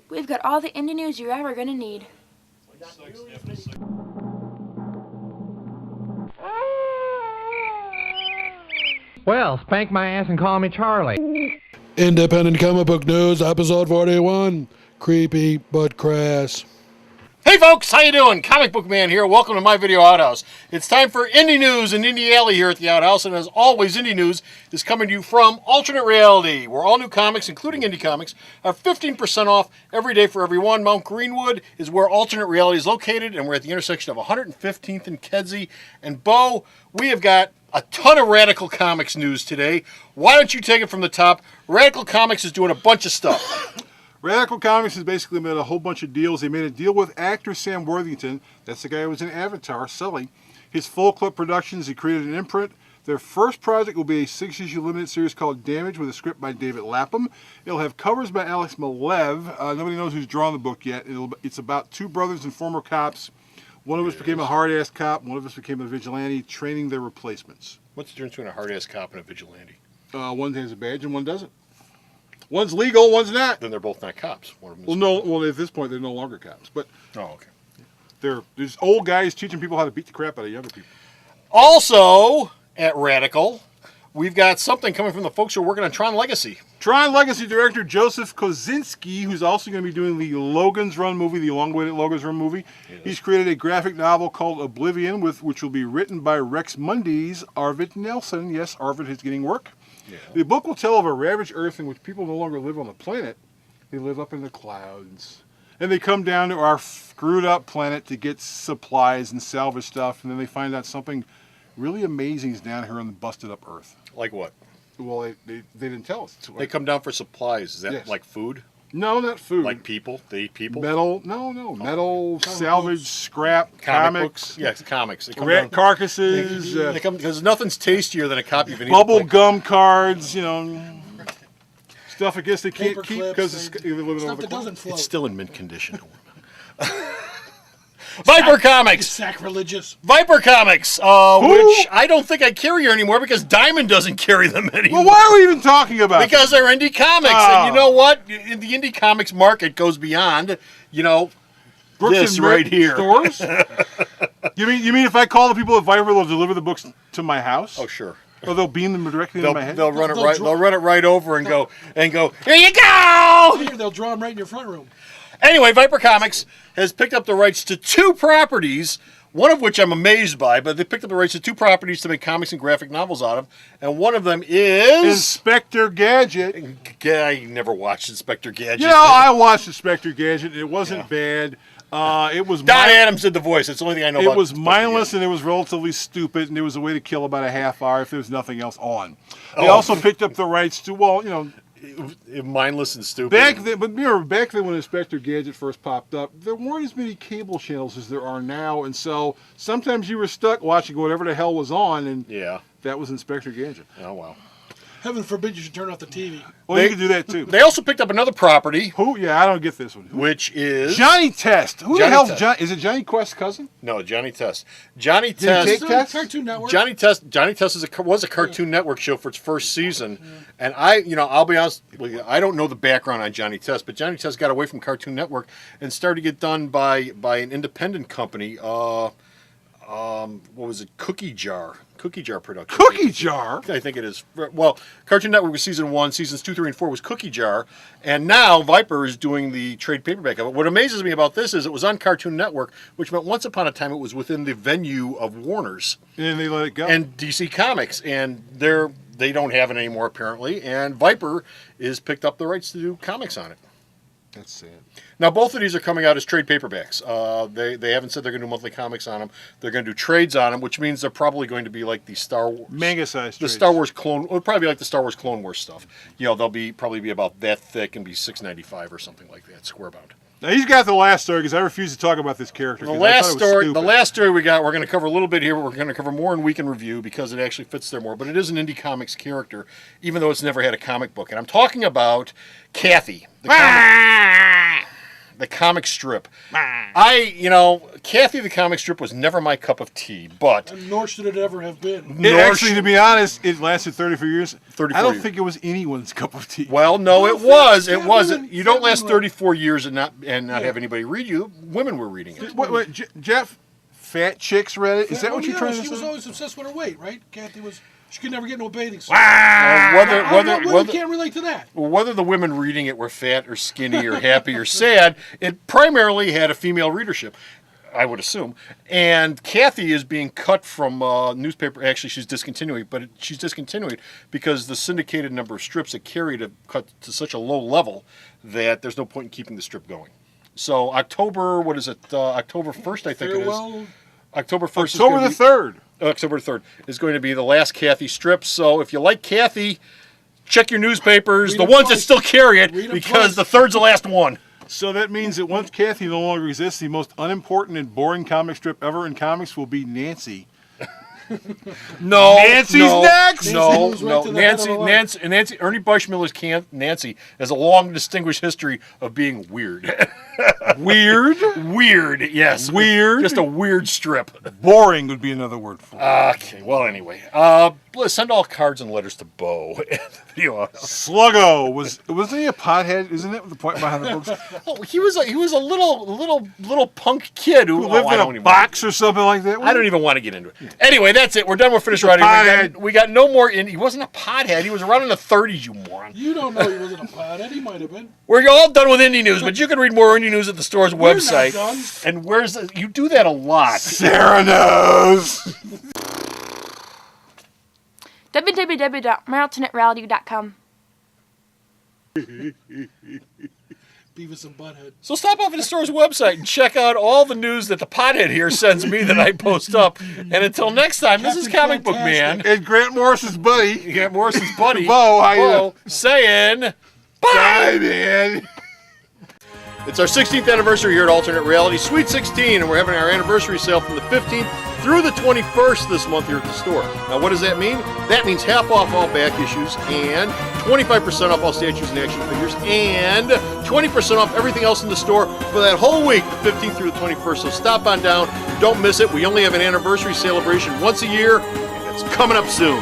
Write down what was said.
We've got all the indie news you're ever going to need. Well, spank my ass and call me Charlie. Independent Comic Book News, episode 41. Creepy but crass. Hey folks, how you doing? Comic Book Man here. Welcome to my video outhouse. It's time for Indie News and Indie Alley here at the outhouse, and as always, Indie News is coming to you from Alternate Reality, where all new comics, including indie comics, are 15% off every day for everyone. Mount Greenwood is where Alternate Reality is located, and we're at the intersection of 115th and Kedzie. And Bo, we have got a ton of Radical Comics news today. Why don't you take it from the top? Radical Comics is doing a bunch of stuff. Radical Comics has basically made a whole bunch of deals. They made a deal with actor Sam Worthington. That's the guy who was in Avatar, Sully. His Full Clip Productions, he created an imprint. Their first project will be a 6-issue limited series called Damage with a script by David Lapham. It'll have covers by Alex Malev. Nobody knows who's drawn the book yet. It's about two brothers and former cops. One of us became a hard-ass cop. One of us became a vigilante, training their replacements. What's the difference between a hard-ass cop and a vigilante? One has a badge and one doesn't. One's legal, one's not. Then they're both not cops. One of them is well, at this point, they're no longer cops. But okay. There's old guys teaching people how to beat the crap out of younger people. Also, at Radical, we've got something coming from the folks who are working on Tron Legacy. Tron Legacy director Joseph Kosinski, who's also going to be doing the Logan's Run movie, the long-awaited Logan's Run movie. Yes. He's created a graphic novel called Oblivion, which will be written by Rex Mundy's Arvid Nelson. Yes, Arvid is getting work. Yeah. The book will tell of a ravaged Earth in which people no longer live on the planet. They live up in the clouds. And they come down to our screwed up planet to get supplies and salvage stuff, and then they find out something really amazing is down here on the busted up Earth. Like what? Well, they didn't tell us. They come down for supplies. Is that yes. Like food? No, not food. Like people? They eat people? Metal. No. Oh. Metal, salvage, scrap, comics. Yes, comics. They come rat down, carcasses. They come because nothing's tastier than a copy of an bubble gum cards, stuff I guess they can't keep because they live over the doesn't float. It's still in mint condition. Viper Comics! It's sacrilegious. Viper Comics, which I don't think I carry here anymore because Diamond doesn't carry them anymore. Well, why are we even talking about Because they're indie comics. And you know what? In the indie comics market goes beyond, Brooks this and right here. Stores? You mean if I call the people at Viper, they'll deliver the books to my house? Oh, sure. Or they'll beam them directly into my head? They'll run it right over and go, here you go! Here, they'll draw them right in your front room. Anyway, Viper Comics has picked up the rights to 2 properties, one of which I'm amazed by, but they picked up the rights to 2 properties to make comics and graphic novels out of, and one of them is... Inspector Gadget. I never watched Inspector Gadget. I watched Inspector Gadget. It wasn't bad. It was Don Adams did the voice. That's the only thing I know about it. It was mindless and it was relatively stupid, and it was a way to kill about a half hour if there was nothing else on. They also picked up the rights to, mindless and stupid. Back then when Inspector Gadget first popped up, there weren't as many cable channels as there are now, and so sometimes you were stuck watching whatever the hell was on, and that was Inspector Gadget. Oh, wow. Heaven forbid you should turn off the TV. Well, you can do that, too. They also picked up another property. Who? Yeah, I don't get this one. Which is... Johnny Test. Who the hell's Johnny? Is it Johnny Quest's cousin? No, Johnny Test. Johnny Test... Cartoon Network. Johnny Test was a Cartoon Network show for its first season. Yeah. And I'll be honest with you, I don't know the background on Johnny Test, but Johnny Test got away from Cartoon Network and started to get done by an independent company. What was it? Cookie Jar Productions. Cookie Jar? I think it is. Well, Cartoon Network was season 1, seasons 2, 3, and 4 was Cookie Jar, and now Viper is doing the trade paperback of it. What amazes me about this is it was on Cartoon Network, which meant once upon a time it was within the venue of Warner's. And they let it go. And DC Comics, and they don't have it anymore apparently, and Viper is picked up the rights to do comics on it. That's sad. Now, both of these are coming out as trade paperbacks. They haven't said they're going to do monthly comics on them. They're going to do trades on them, which means they're probably going to be like the Star Wars... Manga-sized trades. Star Wars Clone... It'll probably be like the Star Wars Clone Wars stuff. They'll probably be about that thick and be $6.95 or something like that, square bound. Now, he's got the last story because I refuse to talk about this character. The last story we got, we're going to cover a little bit here, but we're going to cover more in Week in Review because it actually fits there more. But it is an indie comics character, even though it's never had a comic book. And I'm talking about Kathy, the comic strip. Kathy the comic strip was never my cup of tea, but And nor should it ever have been. Actually, to be honest, it lasted 34 years. 34 I don't years. think it was anyone's cup of tea. Well, no, it Well, was. fat It wasn't. women- You don't fat last women were- 34 years and not have anybody read you. Women were reading it. Wait, Jeff, fat chicks read it? Is that Well, what you're yeah, trying to She was say? always obsessed with her weight, right? Kathy was. She could never get into a bathing suit. Whether Can't relate to that. whether the women reading it were fat or skinny or happy or sad, it primarily had a female readership, I would assume. And Kathy is being cut from newspaper. Actually, she's discontinuing, but she's discontinuing because the syndicated number of strips that carried have cut to such a low level that there's no point in keeping the strip going. So October, what is it? October 1st, I think it is. Farewell. October 1st. October the 3rd. October 3rd is going to be the last Kathy strip. So if you like Kathy, check your newspapers, Read the them ones that twice. still carry it, Read them because twice. the 3rd's the last one. So that means that once Kathy no longer exists, the most unimportant and boring comic strip ever in comics will be Nancy. No, Nancy's next! Nancy No, moves right no, to the head of Nancy, the line. Nancy. Ernie Bushmiller's Nancy has a long, distinguished history of being weird. Weird. Weird, yes. Weird. Just a weird strip. Boring would be another word for it. Okay, well, anyway. Send all cards and letters to Bo. Video. Sluggo wasn't he a pothead? Isn't that the point behind the books? Oh, he was a little punk kid who, Who lived I in don't a even- box or something like that? I don't even want to get into it. Anyway, that's it. We're done. We're finished writing. pothead. We got no more. He wasn't a pothead. He was around in the 30s, you moron. You don't know he wasn't a pothead. He might have been. We're all done with indie news, but you can read more indie news at the store's We're website. not done. And where's the, you do that a lot. Sarah knows. www.maraltonetreality.com. Beavis and Butthead. So stop off at the store's website and check out all the news that the pothead here sends me that I post up. And until next time, this is Captain Comic Book Man. And Grant Morris's buddy. You got Morrison's buddy, Bo, how you Bo, saying Bye, bye. man. It's our 16th anniversary here at Alternate Reality, Sweet 16, and we're having our anniversary sale from the 15th through the 21st this month here at the store. Now, what does that mean? That means half off all back issues and 25% off all statues and action figures and 20% off everything else in the store for that whole week, the 15th through the 21st. So stop on down. Don't miss it. We only have an anniversary celebration once a year, and it's coming up soon.